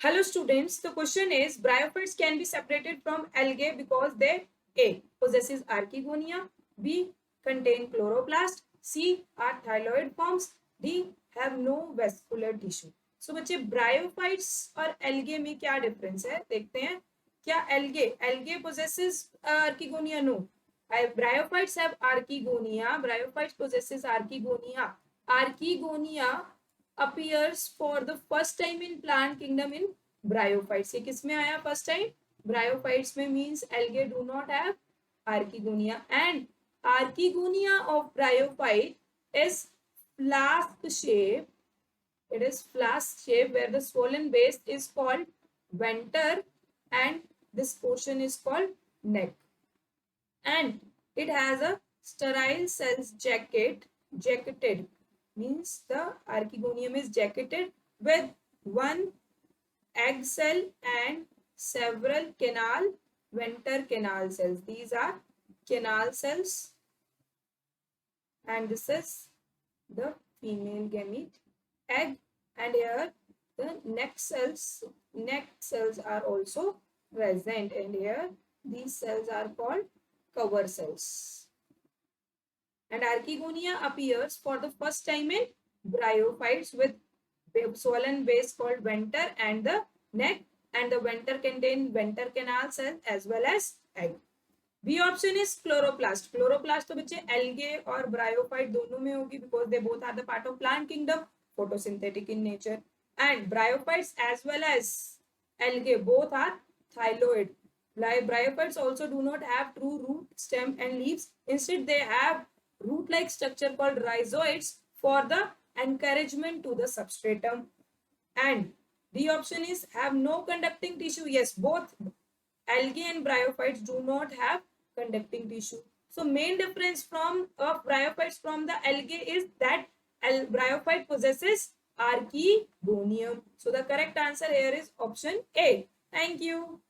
Hello students, the question is bryophytes can be separated from algae because they A. Possesses archegonia, B. Contain chloroplast, C. Are thyroid forms, D. Have no vascular tissue. So बच्चे bryophytes और algae में क्या difference है देखते हैं. क्या algae possesses archegonia? No. Bryophytes have archegonia. Bryophytes possesses archegonia. Archegonia appears for the first time in plant kingdom in bryophytes. ये किस में आया first time? Bryophytes में means algae do not have archegonia, and archegonia of bryophyte is flask shape. It is flask shape where the swollen base is called venter and this portion is called neck, and it has a sterile cells jacketed means the archegonium is jacketed with one egg cell and several venter canal cells. These are canal cells, and this is the female gamete egg, and here the neck cells are also present, and here these cells are called cover cells. And archegonia appears for the first time in bryophytes with swollen base called venter and the neck, and the venter contain venter canal cell as well as egg. B option is chloroplast. Chloroplast तो बच्चे algae और bryophyte दोनों में होगी because they both are the part of plant kingdom, photosynthetic in nature, and bryophytes as well as algae both are thyroid. Bryophytes also do not have true root, stem and leaves. Instead they have root-like structure called rhizoids for the encouragement to the substratum. And D option is have no conducting tissue. Yes, both algae and bryophytes do not have conducting tissue. So main difference of bryophytes from the algae is that bryophyte possesses archegonium. So the correct answer here is option A. Thank you.